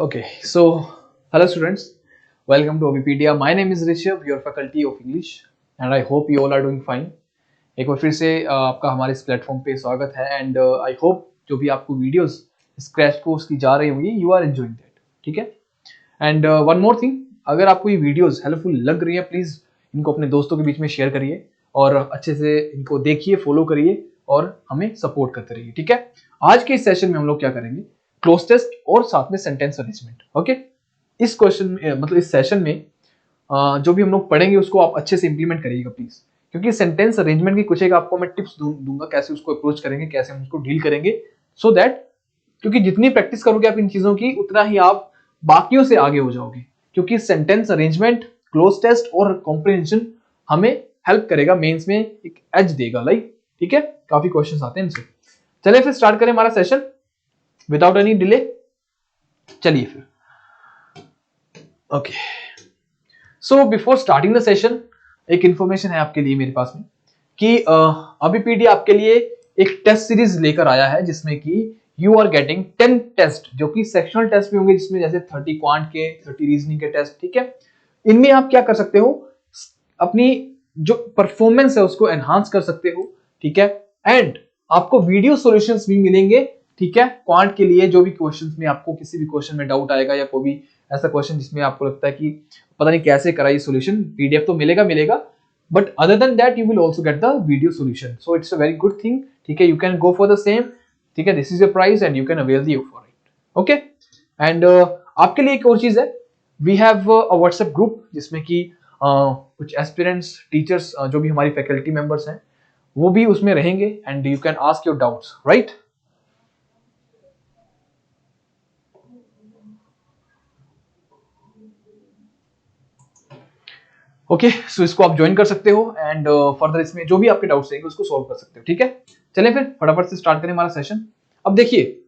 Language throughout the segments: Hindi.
Okay, so hello students, welcome to Obipedia. My name is Rishabh, your faculty of English, and I hope you all are doing fine. एक बार फिर से आपका हमारे इस प्लेटफॉर्म पे स्वागत है एंड आई होप जो भी आपको वीडियोस क्रैश कोर्स की जा रही होंगी यू आर एंजॉइंग दैट, ठीक है। एंड वन मोर थिंग, अगर आपको ये वीडियोस हेल्पफुल लग रही है प्लीज इनको अपने दोस्तों के बीच में शेयर करिए और अच्छे से इनको देखिए, फॉलो करिए और हमें सपोर्ट करते रहिए, ठीक है। आज के इस सेशन में हम लोग क्या करेंगे, क्लोज टेस्ट और साथ में सेंटेंस अरेंजमेंट। ओके, इस क्वेश्चन में मतलब इस सेशन में जो भी हम लोग पढ़ेंगे उसको आप अच्छे से इंप्लीमेंट करिएगा प्लीज, क्योंकि सेंटेंस अरेंजमेंट की कुछ एक आपको मैं टिप्स दूंगा कैसे उसको अप्रोच करेंगे, कैसे हम उसको डील करेंगे, सो दैट क्योंकि जितनी प्रैक्टिस करोगे आप इन चीजों की उतना ही आप बाकियों से आगे हो जाओगे, क्योंकि सेंटेंस अरेंजमेंट, क्लोज टेस्ट और कॉम्प्रिहेंशन हमें हेल्प करेगा, मेंस में एक एज देगा, लाइक ठीक है। काफी क्वेश्चंस आते हैं इनसे। चलिए फिर स्टार्ट करें हमारा सेशन विदाउट एनी डिले। चलिए फिर okay, so before starting the session एक इंफॉर्मेशन है आपके लिए मेरे पास में कि अबीपीडिया आपके लिए एक टेस्ट सीरीज लेकर आया है जिसमें कि यू आर गेटिंग 10 टेस्ट जो कि सेक्शनल टेस्ट भी होंगे, जिसमें जैसे 30 क्वांट के, 30 रीजनिंग के टेस्ट, ठीक है। इनमें आप क्या कर सकते हो, अपनी जो परफॉर्मेंस है उसको एनहांस कर सकते हो, ठीक है। एंड आपको वीडियो सॉल्यूशंस भी मिलेंगे, ठीक है। क्वांट के लिए जो भी क्वेश्चंस में आपको किसी भी क्वेश्चन में डाउट आएगा या कोई भी ऐसा क्वेश्चन जिसमें आपको लगता है कि पता नहीं कैसे कराइए सॉल्यूशन, पीडीएफ तो मिलेगा, but other than that you will also get the video solution, so it's a very good thing, ठीक है। You can go for the same, ठीक है। This is your price and you can avail the for it, okay. And आपके लिए एक और चीज है, we have a WhatsApp group जिसमें कि कुछ एस्पिरेंट्स, टीचर्स, जो भी हमारी फैकल्टी मेंबर्स हैं वो भी उसमें रहेंगे and you can ask your doubts, right. Okay, so इसको आप ज्वाइन कर सकते हो एंड फर्दर इसमें जो भी आपके डाउट्स रहेंगे उसको सॉल्व कर सकते हो, ठीक है। चलिए फिर फटाफट से स्टार्ट करें हमारा सेशन। अब देखिए,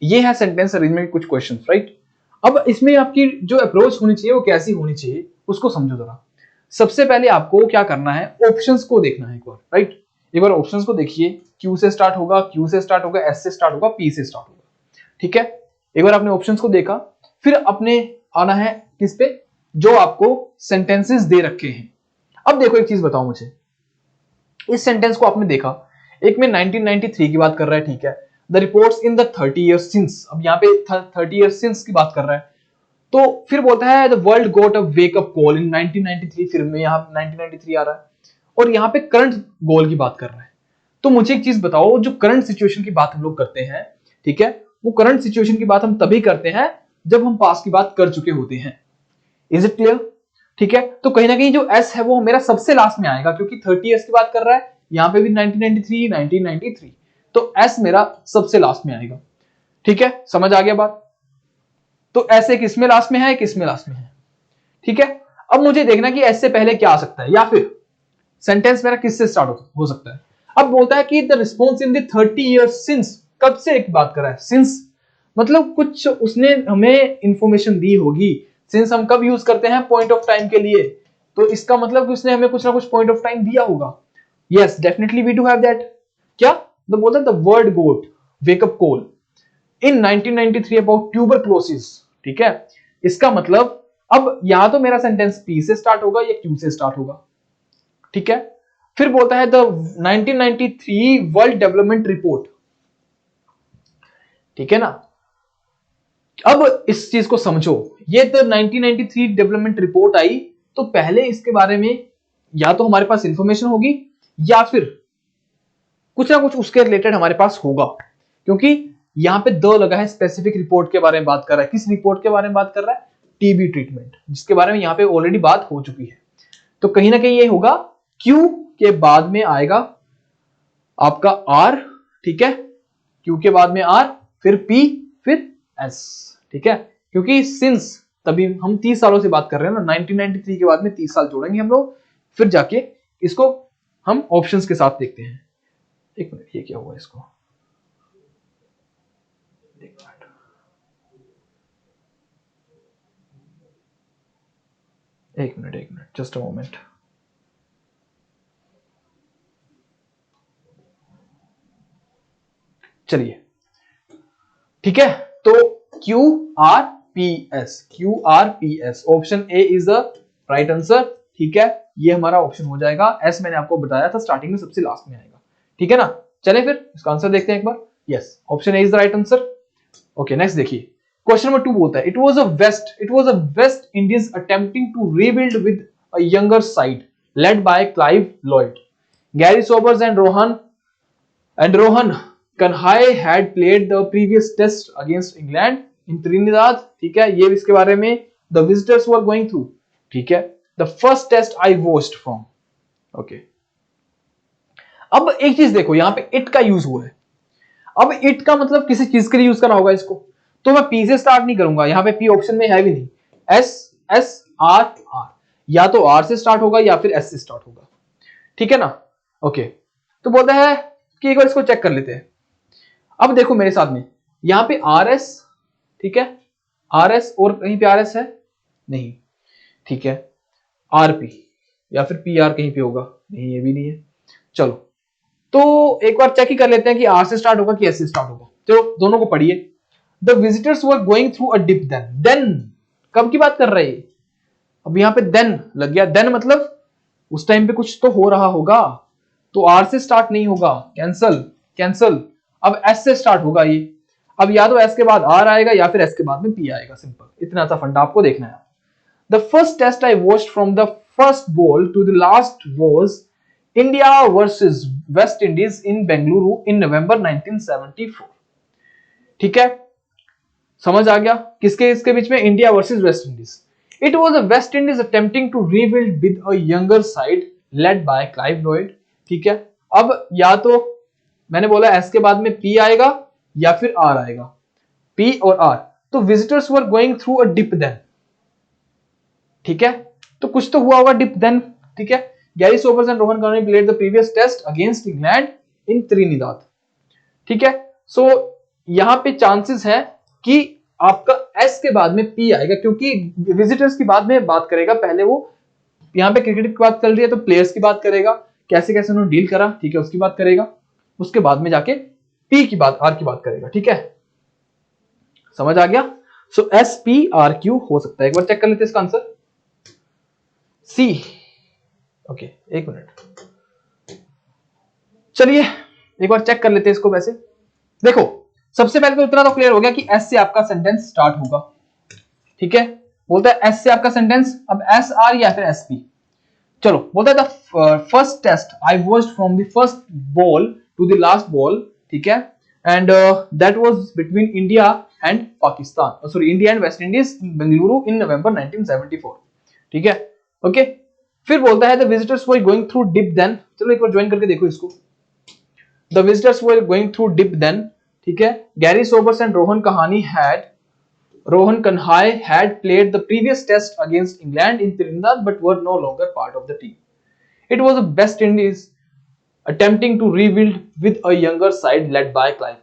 ये है सेंटेंस अरेंजमेंट के कुछ क्वेश्चंस, राइट। अब इसमें आपकी जो अप्रोच होनी चाहिए वो कैसी होनी चाहिए उसको समझो जरा। सबसे पहले आपको क्या करना है, ऑप्शंस को देखना है एक बार, राइट। एक बार ऑप्शंस को देखिए, क्यू से स्टार्ट होगा, क्यू से स्टार्ट होगा, एस से स्टार्ट होगा, पी से स्टार्ट होगा, ठीक है। एक बार आपने ऑप्शंस को देखा, फिर अपने आना है किस पे, जो आपको सेंटेंसेस दे रखे हैं। अब देखो एक चीज बताओ मुझे, इस सेंटेंस को आपने देखा, एक में 1993 की बात कर रहा है, ठीक है। The reports in the 30 years since, अब यहाँ पे 30 इयर्स सिंस की बात कर रहा है, तो फिर बोलता है the world got a wake up call in 1993, फिर में यहाँ 1993 आ रहा है और यहाँ पे करंट गोल की बात कर रहा है। तो मुझे एक चीज बताओ, जो करंट सिचुएशन की बात हम लोग करते हैं, ठीक है, वो करंट सिचुएशन की बात हम तभी करते हैं जब हम पास्ट की बात कर चुके होते हैं। इज इट क्लियर, ठीक है। तो कहीं ना कहीं जो एस है वो मेरा सबसे लास्ट में आएगा, क्योंकि 30 इयर्स की बात कर रहा है, यहां पे भी 1993, तो एस मेरा सबसे लास्ट में आएगा, ठीक है। समझ आ गया बात। तो एस एक इसमें लास्ट में है, एक इसमें लास्ट में है, ठीक है। अब मुझे देखना कि एस से पहले क्या आ सकता है, या फिर सेंटेंस मेरा किससे स्टार्ट हो सकता है। अब बोलता है कि the response in the 30 years since, कब से एक बात कर रहा है, सिंस मतलब कुछ उसने हमें इंफॉर्मेशन दी होगी। सिंस हम कब यूज करते हैं, पॉइंट ऑफ टाइम के लिए, तो इसका मतलब कि उसने हमें कुछ ना कुछ पॉइंट ऑफ टाइम दिया होगा। Yes definitely we do have that. क्या तो बोलता है the world got wake up call in 1993 about tuberculosis, ठीक है। इसका मतलब अब यहां तो मेरा सेंटेंस पी से स्टार्ट होगा या क्यू से स्टार्ट होगा, ठीक है। फिर बोलता है द 1993 वर्ल्ड डेवलपमेंट रिपोर्ट, ठीक है ना। अब इस चीज को समझो, ये तो 1993 डेवलपमेंट रिपोर्ट आई, तो पहले इसके बारे में या तो हमारे पास इंफॉर्मेशन होगी या फिर कुछ ना कुछ उसके रिलेटेड हमारे पास होगा, क्योंकि यहां पे द लगा है, स्पेसिफिक रिपोर्ट के बारे में बात कर रहा है। किस रिपोर्ट के बारे में बात कर रहा है, टीबी ट्रीटमेंट, जिसके बारे में यहां पे ऑलरेडी बात हो चुकी है। तो कहीं ना कहीं ये होगा, क्यू के बाद में आएगा आपका आर, ठीक है। क्यू के बाद में आर, फिर पी, फिर एस, ठीक है। क्योंकि सिंस तभी हम 30 सालों से बात कर रहे हैं ना, 1993 के बाद में 30 साल जोड़ेंगे हम लोग, फिर जाके इसको हम ऑप्शंस के साथ देखते हैं। एक मिनट, ये क्या हुआ इसको, एक मिनट, एक मिनट, जस्ट अ मोमेंट। चलिए ठीक है, तो Q R QRPS, option A is the right answer. ठीक है, ये हमारा ऑप्शन हो जाएगा। एस मैंने आपको बताया था स्टार्टिंग में सबसे लास्ट में आएगा। ठीक है ना, चले फिर इसका आंसर देखते हैं एक बार। Yes, option A is the right answer. Okay, next देखिए, क्वेश्चन नंबर 2 बोलता है it was a West Indies attempting to rebuild with a younger side led by Clive Lloyd, Garry Sobers and Rohan Kanhai had played the previous test against England in Trinidad. ठीक है, ये इसके बारे में the visitors were going through. ठीक है, the first test I watched from. Okay, अब एक चीज देखो, यहां पे इट का यूज हुआ है। अब इट का मतलब किसी चीज के लिए यूज करना होगा इसको, तो मैं पी से स्टार्ट नहीं करूंगा, यहां पे पी ऑप्शन में है भी नहीं। एस एस आर आर, या तो आर से स्टार्ट होगा या फिर एस से स्टार्ट होगा। ठीक है ना। ओके, तो बोलता है कि एक बार इसको चेक कर लेते हैं। अब देखो मेरे साथ में, यहां पे आर एस, ठीक है, आर एस और कहीं पे आर एस है नहीं। ठीक है, आर पी या फिर पी आर कहीं पे होगा नहीं, ये भी नहीं है। चलो, तो एक बार चेक ही कर लेते हैं कि आर से स्टार्ट होगा कि एस से स्टार्ट होगा। तो दोनों को पढ़िए। The visitors were going through a dip then कब की बात कर रहे हैं? अब यहां पे देन लग गया, देन मतलब उस टाइम पे कुछ तो हो रहा होगा, तो आर से स्टार्ट नहीं होगा, कैंसल। अब एस से स्टार्ट होगा ये। अब या तो एस के बाद आर आएगा या फिर एस के बाद में पी आएगा, सिंपल, इतना सा फंडा आपको देखना है। The first test I watched from the first ball to the last was India versus West Indies in Bengaluru in November 1974। ठीक है, समझ आ गया किसके इसके बीच में? India versus West Indies. It was a West Indies attempting to rebuild with a younger side led by Clive Lloyd. ठीक है, अब या तो मैंने बोला एस के बाद में पी आएगा या फिर आर आएगा, पी और आर। तो visitors were going through a dip then. ठीक है, तो कुछ तो हुआ होगा डिप देन। ठीक है, Garry Sobers and Rohan Kanhai played the previous test against England in Trinidad. ठीक है, सो यहां पे चांसेस है कि आपका एस के बाद में पी आएगा, क्योंकि विजिटर्स की बाद में बात करेगा। पहले वो यहां पे क्रिकेट की बात चल रही है तो प्लेयर्स की बात करेगा, कैसे कैसे उन्होंने डील करा, ठीक है, उसकी बात करेगा। उसके बाद में जाके पी की बात, आर की बात करेगा। ठीक है, समझ आ गया। सो एस पी आर क्यू हो सकता है। एक बार चेक कर लेते हैं इसका आंसर सी। ओके, एक मिनट, चलिए एक बार चेक कर लेते हैं इसको। वैसे देखो, सबसे पहले तो इतना तो क्लियर हो गया कि एस से आपका सेंटेंस स्टार्ट होगा। ठीक है, बोलता है एस से आपका सेंटेंस, अब एस आर या फिर एस पी। चलो, बोलता है the first test I watched from the first ball to the last ball. ठीक है, and that was between India and Pakistan, sorry, India and West Indies Bengaluru in November 1974। ठीक है, ओके। फिर बोलता है the visitors were going through dip then. चलो एक बार ज्वाइन करके देखो इसको। The visitors were going through dip then. ठीक है, Garry Sobers and Rohan Kanhai had played the previous test against England in Trinidad but were no longer part of the team. It was a West Indies attempting to rebuild with a younger side led by Clive.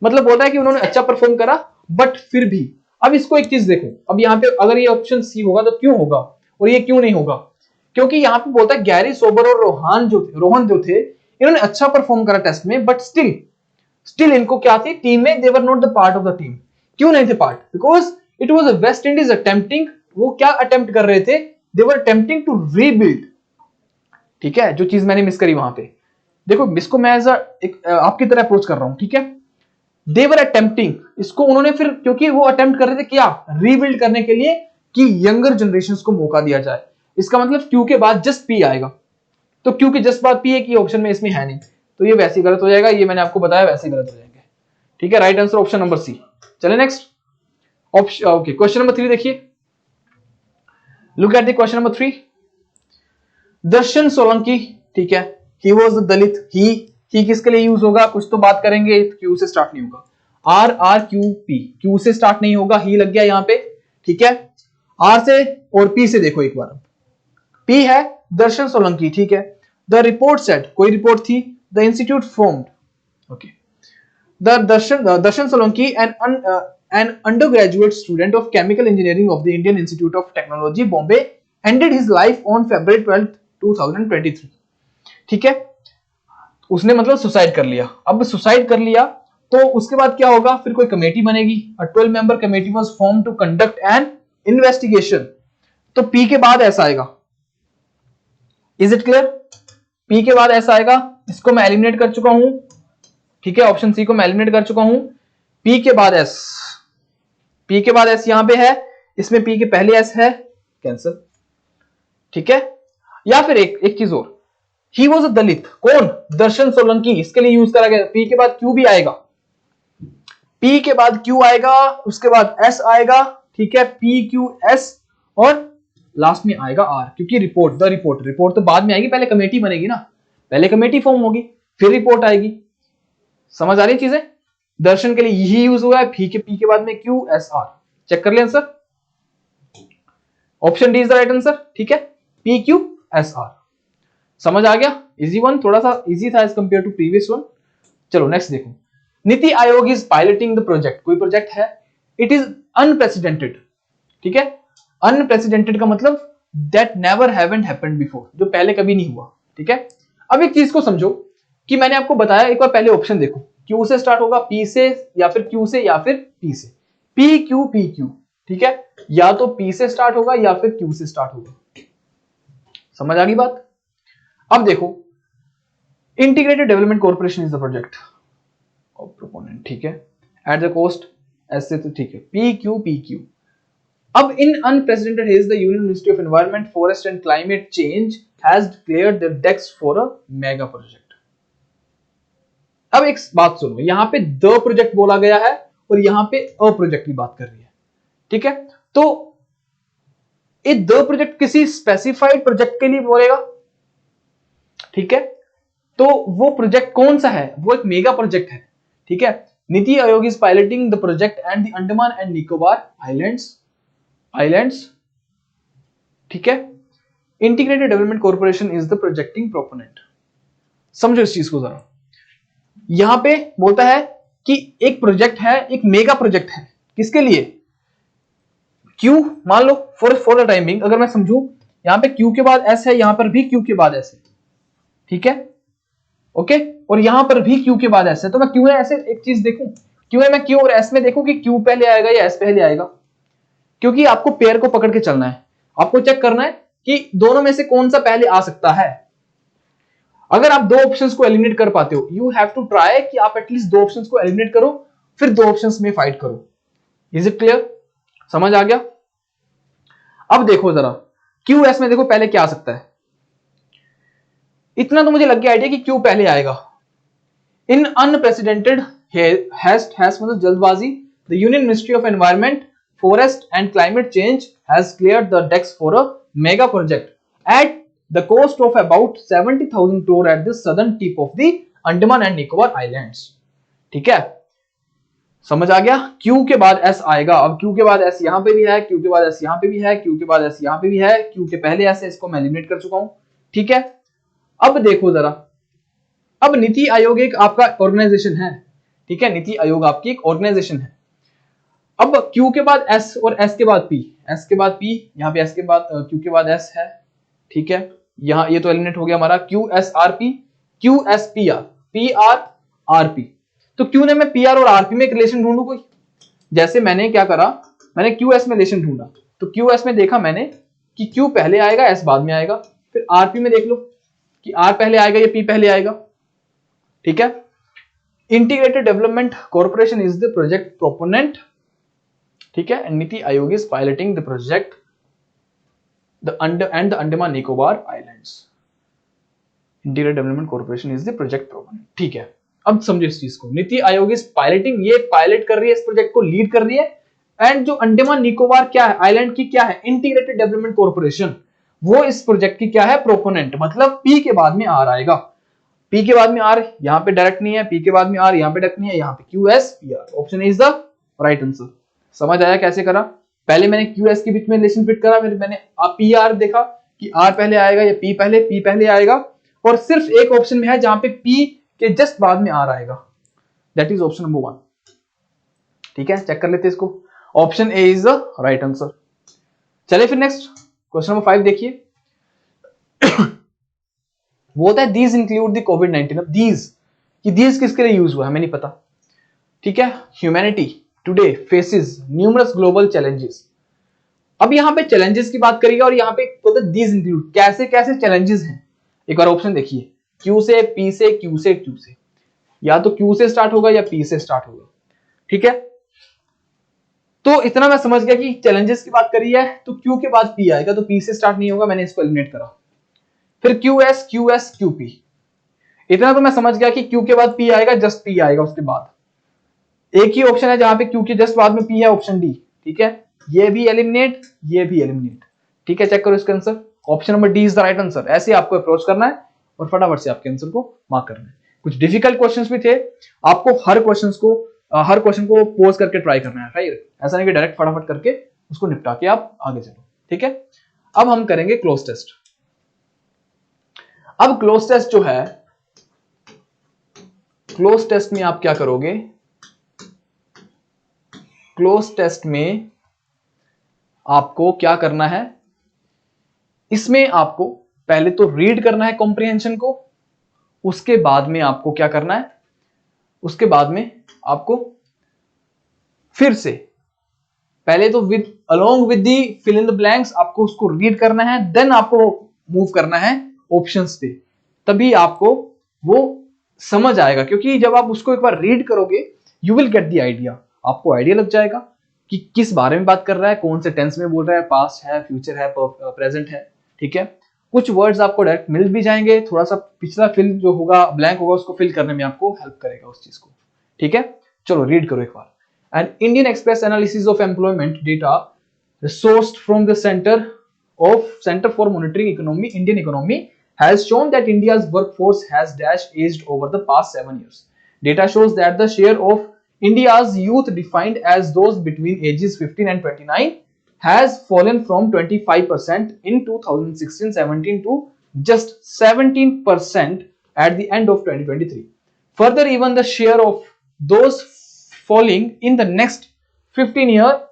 मतलब बोलता है कि उन्होंने अच्छा परफॉर्म करा बट फिर भी। अब इसको एक चीज देखो, अब यहाँ पे अगर ये ऑप्शन सी होगा तो क्यों होगा और ये क्यों नहीं होगा? क्योंकि यहाँ पे बोलता है गैरी सोबर और रोहन जो थे इन्होंने अच्छा परफॉर्म करा टेस्ट में, बट स्टिल इनको क्या थी टीम में, they were not the part of the team. क्यों नहीं थे part? Because it was a West Indies attempting, वो क्या अटेम्प्ट कर रहे थे? They were attempting to rebuild. ठीक है, जो चीज मैंने मिस करी वहां पे, देखो इसको मैं एज आपकी तरह अप्रोच कर रहा हूं। ठीक है, दे वर अटेम्प्टिंग, इसको उन्होंने फिर, क्योंकि वो अटेम्प्ट कर रहे थे क्या, रीबिल्ड करने के लिए कि यंगर जनरेशन को मौका दिया जाए। इसका मतलब क्यू के बाद जस्ट पी आएगा, तो क्यू के जस्ट बाद पी है कि ऑप्शन में इसमें है नहीं, तो ये वैसे गलत हो जाएगा। ये मैंने आपको बताया वैसे गलत हो जाएंगे। ठीक है, right answer option number C. चले next option. Okay, question number 3 देखिए। Look at the question number 3। Darshan Solanki, ठीक है, ही वाज द दलित। ही किसके लिए यूज होगा? कुछ तो बात करेंगे, क्यू से स्टार्ट नहीं होगा। R R Q P, Q से स्टार्ट नहीं होगा, ही लग गया यहां पे। ठीक है, आर से और पी से देखो एक बार। पी है दर्शन सोलंकी। ठीक है, द रिपोर्ट सेट, कोई रिपोर्ट थी। The institute formed, okay, the Darshan Solanki an undergraduate student of chemical engineering of the Indian Institute of Technology, Bombay, ended his life on February 12th, 2023. ठीक है, उसने मतलब सुसाइड कर लिया। अब सुसाइड कर लिया तो उसके बाद क्या होगा, फिर कोई कमेटी बनेगी, 12 member committee was formed to conduct an investigation. तो पी के बाद ऐसा आएगा, इज इट क्लियर? पी के बाद ऐसा आएगा, इसको मैं एलिमिनेट कर चुका हूं, ठीक है, ऑप्शन सी को मैं एलिमिनेट कर चुका हूं। पी के बाद एस, पी के बाद एस यहां पे है, इसमें पी के पहले एस है, कैंसिल, ठीक है। या फिर एक चीज और, ही वॉज अ दलित, कौन? दर्शन सोलंकी, इसके लिए यूज करा गया। पी के बाद क्यू भी आएगा, पी के बाद क्यू आएगा, उसके बाद एस आएगा, ठीक है, पी क्यू एस, और लास्ट में आएगा आर, क्योंकि रिपोर्ट, द रिपोर्ट, रिपोर्ट तो बाद में आएगी, पहले कमेटी बनेगी ना, पहले कमेटी फॉर्म होगी फिर रिपोर्ट आएगी। समझ आ रही है चीजें? दर्शन के लिए यही यूज हुआ है, पी के बाद में क्यू एस आर। चेक कर लिया answer, option D is the right answer, ठीक है, पी क्यू एस आर। समझ आ गया? इजी वन, थोड़ा सा इजी था as compare to previous one. चलो नेक्स्ट देखो, Niti Aayog is piloting the project, कोई प्रोजेक्ट है, इट इज अनप्रेसिडेंटेड, ठीक है, अनप्रेसिडेंटेड का मतलब that never haven't happened before, जो पहले कभी नहीं हुआ, ठीक है। अब एक चीज को समझो कि मैंने आपको बताया, एक बार पहले ऑप्शन देखो, क्यू से स्टार्ट होगा, पी से या फिर क्यू से या फिर पी से, पी क्यू, ठीक है, या तो पी से स्टार्ट होगा या फिर क्यू से स्टार्ट होगा। समझ आ गई बात? अब देखो, integrated development corporation is the project of proponent, ठीक है, एट द कॉस्ट, ऐसे तो ठीक है, पी क्यू। अब in unprecedented has the union ministry of environment, forest and climate change has declared the decks for a mega project. अब एक बात सुनो, यहां पे द प्रोजेक्ट बोला गया है और यहां पे अ प्रोजेक्ट की बात कर रही है, ठीक है। तो ये द प्रोजेक्ट किसी स्पेसिफाइड प्रोजेक्ट के लिए बोलेगा, ठीक है, तो वो प्रोजेक्ट कौन सा है? वो एक मेगा प्रोजेक्ट है, ठीक है। नीति Aayog is piloting the project and the Andaman and Nicobar islands, ठीक है। Integrated development corporation is the projecting proponent. समझो इस चीज को जरा, यहां पे बोलता है कि एक प्रोजेक्ट है, एक मेगा प्रोजेक्ट है, किसके लिए? क्यू, मान लो फॉर द टाइम बिंग, अगर मैं समझूं यहां पे क्यू के बाद एस है, यहां पर भी क्यू के बाद एस है, ठीक है, ओके, और यहां पर भी क्यू के बाद एस है, तो मैं क्यू है ऐसे एक चीज देखूं, क्यू है, मैं क्यू और एस में देखूं कि क्यू पहले आएगा या एस पहले आएगा, क्योंकि आपको पेयर को पकड़ के चलना है, आपको चेक करना है कि दोनों में से कौन सा पहले आ सकता है। अगर आप दो ऑप्शंस को एलिमिनेट कर पाते हो, यू हैव टू ट्राई कि आप एटलीस्ट दो ऑप्शंस को एलिमिनेट करो, फिर दो ऑप्शंस में फाइट करो। Is it clear? समझ आ गया? अब देखो जरा, क्यू एस में देखो पहले क्या आ सकता है, इतना तो मुझे लग गया आइडिया कि क्यू पहले आएगा। इन अनप्रेसिडेंटेड हैस्ट मतलब जल्दबाजी, the union ministry of environment, forest and climate change has cleared the decks for a mega project at the cost of about 70,000 crore at the southern tip of the Andaman and Nicobar Islands, ठीक है। समझ आ गया? Q के बाद S आएगा, अब Q के बाद S यहां पे भी है, Q के बाद S यहां पे भी है, Q के बाद S यहां पे भी है, Q के पहले S है, इसको मैं एलिमिनेट कर चुका हूं, ठीक है। अब देखो जरा, अब नीति आयोग एक आपका ऑर्गेनाइजेशन है, ठीक है, नीति आयोग आपकी एक ऑर्गेनाइजेशन है। अब Q के बाद S और S के बाद P, S के बाद P, यहां पे S के बाद Q के बाद S है, ठीक है, यहां ये तो एलिमिनेट हो गया हमारा, Q S R P, Q S P R, P R R P. तो क्यों ना मैं पी आर और आर पी में एक रिलेशन ढूंढूं कोई, जैसे मैंने क्या करा, मैंने क्यू एस में रिलेशन ढूंढा, तो क्यू एस में देखा मैंने कि क्यू पहले आएगा, एस बाद में आएगा, फिर आर पी में देख लो कि आर पहले आएगा या पी पहले आएगा, ठीक है। Integrated development corporation is the project proponent, ठीक है, नीति Aayog is piloting the project the Andaman Nicobar Islands. Integrated Development Corporation is the project proponent. ठीक है, अब समझो इस चीज को, नीति आयोग इज पायलटिंग, ये पायलट कर रही है, इस प्रोजेक्ट को लीड कर रही है, एंड जो अंडमान निकोबार क्या है, आइलैंड की क्या है, इंटीग्रेटेड डेवलपमेंट कॉर्पोरेशन, वो इस प्रोजेक्ट की क्या है, प्रोपोनेंट, मतलब पी के बाद में आर आएगा, पी के बाद में आर, यहां पे डायरेक्ट नहीं है, पी के बाद में आर, यहां पे डायरेक्ट नहीं है, यहां पे Q S P R, option is the right answer. समझ आया कैसे करा? पहले मैंने क्यू एस के बीच में रिलेशन फिट करा, फिर मैंने पी आर देखा कि आर पहले आएगा या पी पहले आएगा, और सिर्फ एक ऑप्शन में है जहां पे पी के जस्ट बाद में आर आएगा, दैट इज ऑप्शन नंबर 1, ठीक है। चेक कर लेते हैं इसको, option A is the right answer. चले फिर नेक्स्ट क्वेश्चन नंबर 5 देखिए, वो होता है दीज इंक्लूड द कोविड-19। अब दीज, कि दीज किसके लिए यूज हुआ हमें नहीं पता, ठीक है, humanity today faces numerous global challenges. अब यहाँ पे चैलेंजेस की बात करिएगा और यहाँ पे दीज इंक्लूड, कैसे कैसे चैलेंजेस हैं। एक बार ऑप्शन देखिए, क्यू से, पी से, क्यू से, क्यू से, या तो क्यू से स्टार्ट होगा या पी से स्टार्ट होगा। ठीक है, तो इतना मैं समझ गया कि चैलेंजेस की बात करी है तो क्यू के बाद पी आएगा, तो पी से स्टार्ट नहीं होगा, मैंने इसको एलिमिनेट करा। फिर Q S, Q S, Q P, इतना तो मैं समझ गया कि क्यू के बाद पी आएगा, जस्ट पी आएगा उसके बाद। एक ही ऑप्शन है जहां पे क्यू के जस्ट बाद में पी है, ऑप्शन डी। ठीक है, ये भी एलिमिनेट, ये भी एलिमिनेट। ठीक है, चेक करो इसका answer, option number D is the right answer. ऐसे आपको अप्रोच करना है और फटाफट से आपके आंसर को मार्क करना है। कुछ डिफिकल्ट क्वेश्चंस भी थे, आपको हर क्वेश्चन को पोज करके ट्राई करना है, राइट। ऐसा नहीं कि डायरेक्ट फटाफट करके उसको निपटा के आप आगे चलो। ठीक है, अब हम करेंगे क्लोज टेस्ट। अब क्लोज टेस्ट जो है, क्लोज टेस्ट में आप क्या करोगे, क्लोज टेस्ट में आपको क्या करना है, इसमें आपको पहले तो रीड करना है कॉम्प्रिहेंशन को, उसके बाद में आपको क्या करना है, उसके बाद में आपको फिर से पहले तो with along with the fill in the blanks आपको उसको रीड करना है, देन आपको मूव करना है ऑप्शंस पे, तभी आपको वो समझ आएगा। क्योंकि जब आप उसको एक बार रीड करोगे you will get the idea, आपको आइडिया लग जाएगा कि किस बारे में बात कर रहा है, कौन से टेंस में बोल रहा है, पास्ट है, फ्यूचर है, प्रेजेंट है। ठीक है, कुछ वर्ड्स आपको डायरेक्ट मिल भी जाएंगे, थोड़ा सा पिछला फिल जो होगा, ब्लैंक होगा, उसको फिल करने में आपको हेल्प करेगा उस चीज को। ठीक है, चलो रीड करो एक बार। An Indian Express analysis of employment data sourced from the Center for Monitoring Economy, Indian Economy has shown that India's workforce has aged over the past 7 years. Data shows that the share of India's youth defined as those between ages 15 and 29 has fallen from 25% in 2016-17 to just 17% at the end of 2023. Further, even the share of those falling in the next 15-year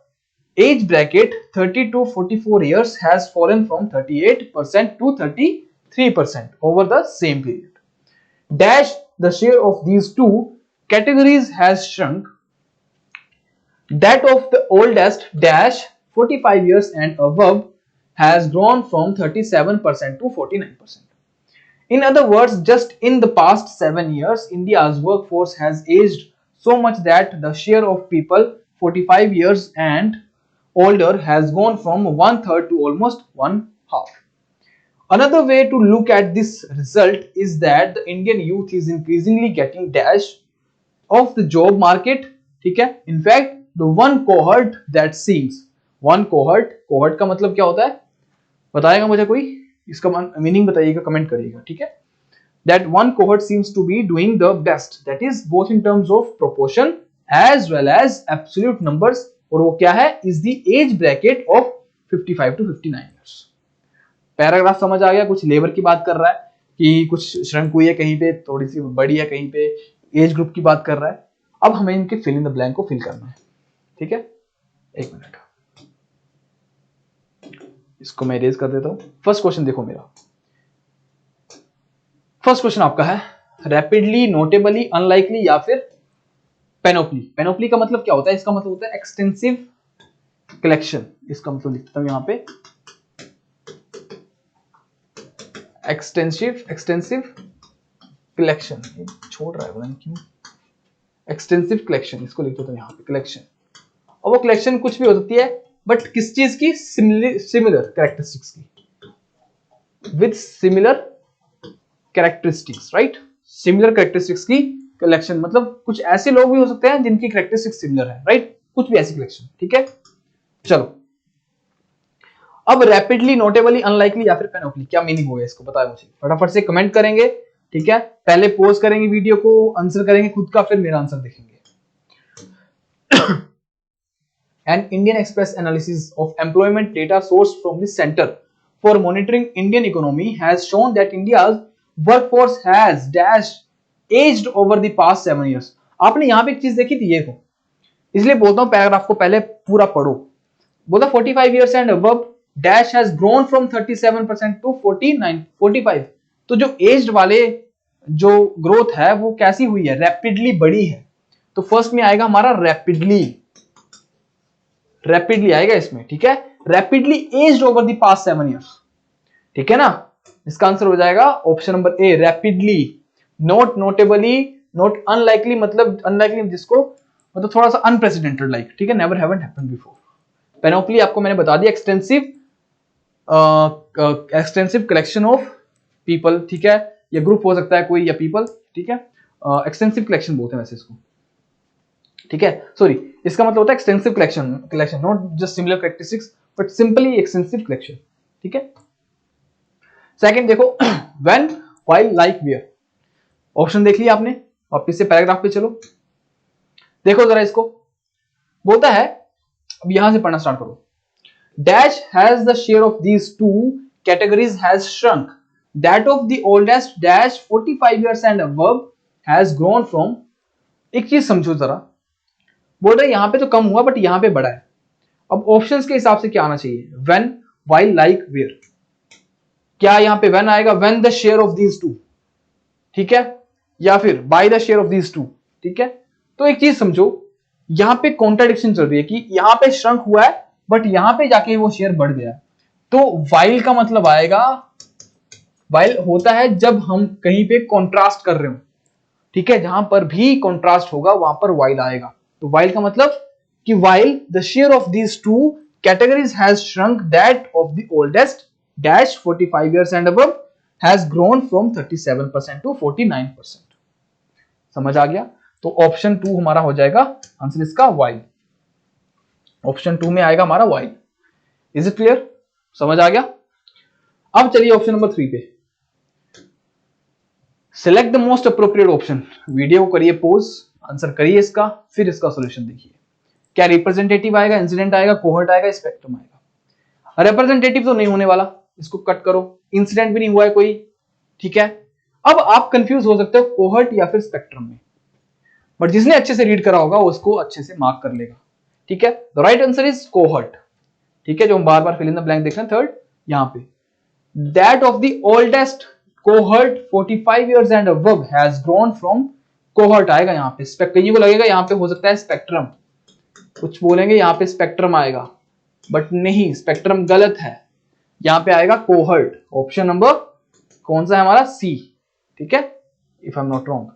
age bracket 30 to 44 years has fallen from 38% to 33% over the same period. Dash, the share of these two categories has shrunk. That of the oldest dash 45 years and above has grown from 37% to 49%. In other words, just in the past 7 years, India's workforce has aged so much that the share of people 45 years and older has gone from 1/3 to almost 1/2. Another way to look at this result is that the Indian youth is increasingly getting dash of the job market. ठीक है, in fact the one cohort that seems, one cohort का मतलब क्या होता है बताएगा मुझे कोई, इसका मीनिंग बताइएगा, कमेंट करिएगा। ठीक है, that one cohort seems to be doing the best, that is both in terms of proportion as well as absolute numbers, और वो क्या है, is the age bracket of 55 to 59 years. Paragraph समझ आ गया, कुछ लेबर की बात कर रहा है कि कुछ श्रंक हुई है कहीं पे, थोड़ी सी बड़ी है कहीं पे, एज ग्रुप की बात कर रहा है। अब हमें इनके फिल इन द ब्लैंक को फिल करना है। ठीक है, एक मिनट, इसको मैं इरेज कर देता हूं। फर्स्ट क्वेश्चन देखो मेरा, फर्स्ट क्वेश्चन आपका है रैपिडली, नोटेबली, अनलाइकली या फिर पेनोप्ली। पेनोप्ली का मतलब क्या होता है, इसका मतलब होता है एक्सटेंसिव कलेक्शन। इसका मतलब लिखता हूं यहां पे, एक्सटेंसिव कलेक्शन, छोड़ रहा है पता नहीं क्यों, एक्सटेंसिव कलेक्शन इसको लिख देता हूं यहां पे, कलेक्शन। और वो कलेक्शन कुछ भी हो सकती है, बट किस चीज की, सिमिलर कैरेक्टरिस्टिक्स की, with similar characteristics, right, similar characteristics की कलेक्शन। मतलब कुछ ऐसे लोग भी हो सकते हैं जिनकी कैरेक्टरिस्टिक्स सिमिलर है, राइट, कुछ भी ऐसी कलेक्शन। ठीक है, चलो अब रैपिडली, नोटेबली, अनलाइकली या फिर पेनोप्ली, क्या मीनिंग होगा इसको बताओ मुझे, फटाफट से कमेंट करेंगे। ठीक है, पहले पॉज करेंगे वीडियो को, आंसर करेंगे खुद का, फिर मेरा आंसर देखेंगे। An Indian Express analysis of employment data sourced from the Center for Monitoring Indian Economy has shown that India's workforce has aged over the past 7 years. आपने यहाँ पे एक चीज देखी थी, ये को इसलिए बोलता हूँ पैराग्राफ को पहले पूरा पढ़ो। बोला 45 years and above dash has grown from 37% to 45। तो जो एज्ड वाले जो ग्रोथ है वो कैसी हुई है, रैपिडली बढ़ी है। तो फर्स्ट में आएगा हमारा रैपिडली, रैपिडली आएगा इसमें, ठीक है, rapidly aged over the past 7 years, ठीक है ना। इसका आंसर हो जाएगा option number A, rapidly. Not notably, not unlikely, मतलब अनलाइकली जिसको मतलब थोड़ा सा अनप्रेसिडेंटेड लाइक, ठीक है, नेवर हैवंट हैपेंड बिफोर। पेनोप्ली आपको मैंने बता दिया, एक्सटेंसिव कलेक्शन ऑफ पीपल, ठीक है, या ग्रुप हो सकता है कोई या पीपल, ठीक है, एक्सटेंसिव कलेक्शन बोलते हैं वैसे इसको, ठीक है, सॉरी, इसका मतलब होता है extensive collection, not just similar characteristics but simply extensive collection, ठीक है। सेकंड देखो, when, while, like, where. Option देख लिया आपने, वापस से पैराग्राफ पे चलो, देखो जरा इसको, बोलता है, अब यहां से पढ़ना स्टार्ट करो। Dash has the share of these two categories has shrunk, that of the oldest dash 45 years and above has grown from. एक चीज समझो जरा, बोल रहे यहां पे तो कम हुआ बट यहां पे बढ़ा है। अब ऑप्शंस के हिसाब से क्या आना चाहिए, व्हेन, व्हाइल, लाइक, वेयर। क्या यहां पे व्हेन आएगा, when the share of these to, ठीक है, या फिर by the share of these to, ठीक है। तो एक चीज समझो, यहां पे कॉन्ट्राडिक्शन चल रही है कि यहां पे श्रंक हुआ है बट यहां पे जाके वो शेयर बढ़ गया। तो वाइल का मतलब आएगा, वाइल होता है जब हम कहीं पे कॉन्ट्रास्ट कर रहे हो, ठीक है, जहां पर भी कॉन्ट्रास्ट होगा वहां पर वाइल आएगा। तो वाइल का मतलब कि while the share of these two categories has shrunk, that of the oldest dash 45 years and above has grown from 37% to 49%। समझ आ गया? तो ऑप्शन 2 हमारा हो जाएगा आंसर इसका वाइल। ऑप्शन 2 में आएगा हमारा वाइल। Is it clear? समझ आ गया? अब चलिए ऑप्शन नंबर 3 पे। Select the most appropriate option. Video को करिए पॉज, आंसर करिए इसका, फिर इसका सॉल्यूशन देखिए। क्या रिप्रेजेंटेटिव आएगा, इंसिडेंट आएगा, कोहर्ट आएगा, स्पेक्ट्रम आएगा? रिप्रेजेंटेटिव तो नहीं होने वाला, इसको कट करो। इंसिडेंट भी नहीं हुआ है कोई, ठीक है। अब आप कंफ्यूज हो सकते हो कोहर्ट या फिर स्पेक्ट्रम में, बट जिसने अच्छे से रीड करा होगा उसको अच्छे से मार्क कर लेगा, ठीक है। The right answer is cohort, ठीक है, जो हम बार बार फिल इन द ब्लैंक देख रहे हैं थर्ड यहां पे। That of the oldest cohort 45 years and above has grown from, cohort आएगा यहां पे। कईयों को लगेगा यहां पे हो सकता है स्पेक्ट्रम, कुछ बोलेंगे यहां पे स्पेक्ट्रम आएगा, बट नहीं, स्पेक्ट्रम गलत है, यहां पे आएगा कोहर्ट। ऑप्शन नंबर कौन सा है हमारा? सी, ठीक है, if I am not wrong.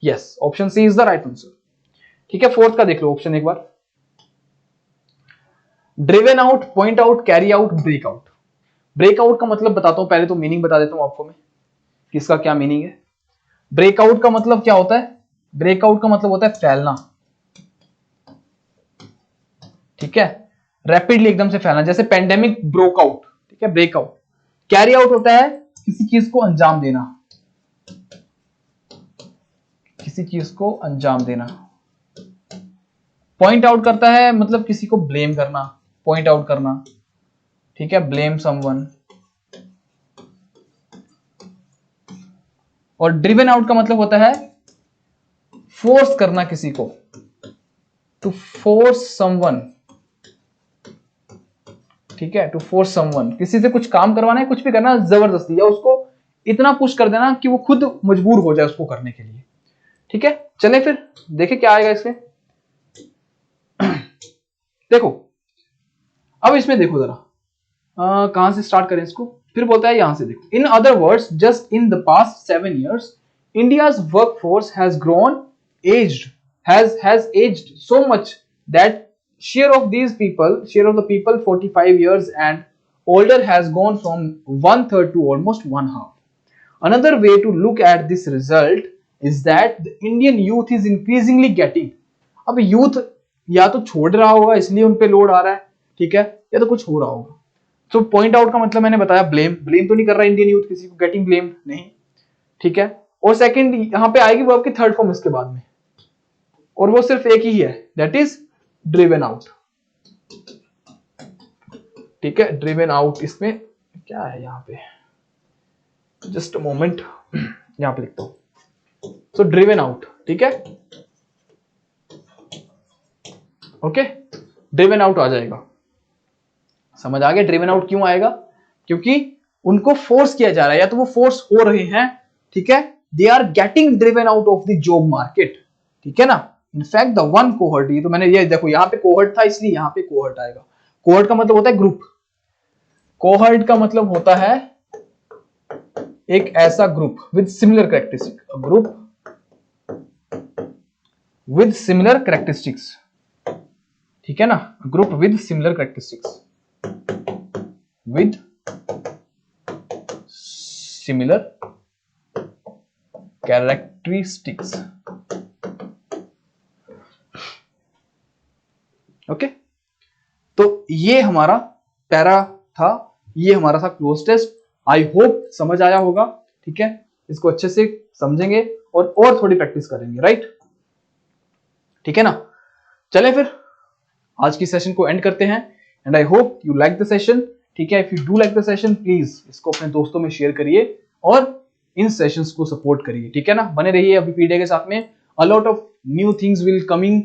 Yes, option C is the right answer, ठीक है। फोर्थ का देख लो ऑप्शन एक बार। Driven out, point out, carry out, break out. Break out का मतलब बताता हूं, पहले तो मीनिंग बता देता हूं आपको मैं, किसका क्या मीनिंग है। ब्रेक आउट का मतलब क्या होता है? ब्रेक आउट का मतलब होता है फैलना, ठीक है, रैपिडली एकदम से फैलना, जैसे पेंडेमिक ब्रोक आउट, ठीक है, ब्रेक आउट। कैरी आउट होता है किसी चीज को अंजाम देना, किसी चीज को अंजाम देना। पॉइंट आउट करता है मतलब किसी को ब्लेम करना, पॉइंट आउट करना, ठीक है, ब्लेम समवन। और ड्रिवन आउट का मतलब होता है फोर्स करना किसी को, टू फोर्स समवन, ठीक है, टू फोर्स समवन, किसी से कुछ काम करवाना है, कुछ भी करना जबरदस्ती, या उसको इतना पुश कर देना कि वो खुद मजबूर हो जाए उसको करने के लिए, ठीक है। चले फिर देखे क्या आएगा इसमें। देखो अब इसमें देखो जरा, कहां से स्टार्ट करें इसको, फिर बोलता है यहां से देखो। In other words, just in the past 7 years India's workforce has grown aged, has aged so much that share of the people 45 years and older has gone from 1/3 to almost 1/2. Another way to look at this result is that the Indian youth is increasingly getting, अब यूथ या तो छोड़ रहा होगा इसलिए उन पे लोड आ रहा है, ठीक है, या तो कुछ हो रहा होगा। तो पॉइंट आउट का मतलब मैंने बताया ब्लेम तो नहीं कर रहा इंडियन यूथ किसी को, गेटिंग ब्लेम नहीं, ठीक है। और सेकंड यहां पे आएगी वर्ब की थर्ड फॉर्म इसके बाद में, और वो सिर्फ एक ही है, दैट इज ड्रिवन आउट, ठीक है, ड्रिवन आउट। इसमें क्या है यहां पे, जस्ट अ मोमेंट, यहां पे लिखता हूं, सो ड्रिवन आउट, ठीक है, ओके, ड्रिवन आउट आ जाएगा। समझ आ गया ड्रिवन आउट क्यों आएगा? क्योंकि उनको फोर्स किया जा रहा है, या तो वो फोर्स हो रहे हैं, ठीक है, they are getting driven out of the job market, ठीक है ना। इनफैक्ट द वन कोहर्ट, ये तो मैंने ये देखो यहाँ पे कोहर्ट था इसलिए यहाँ पे कोहर्ट आएगा। कोहर्ट का मतलब होता है ग्रुप, कोहर्ट का मतलब होता है एक ऐसा group with similar characteristic, group with similar characteristics, ठीक है ना, group with similar characteristics, with similar characteristics. Okay, तो ये हमारा पैरा था, ये हमारा था क्लोज टेस्ट। आई होप समझ आया होगा, ठीक है, इसको अच्छे से समझेंगे और थोड़ी प्रैक्टिस करेंगे, राइट, ठीक है ना। चले फिर आज की सेशन को एंड करते हैं, and I hope you like the session, ठीक है। If you do like the session please इसको अपने दोस्तों में शेयर करिए और इन सेशंस को सपोर्ट करिए, ठीक है ना। बने रहिए अभी पीडीए के साथ में, a lot of new things will coming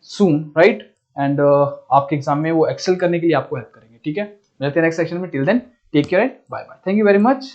soon, right, and आपके एग्जाम में वो एक्सेल करने के लिए आपको हेल्प करेंगे, ठीक है। मिलते हैं नेक्स्ट सेशन में, till then take care, bye bye, thank you very much.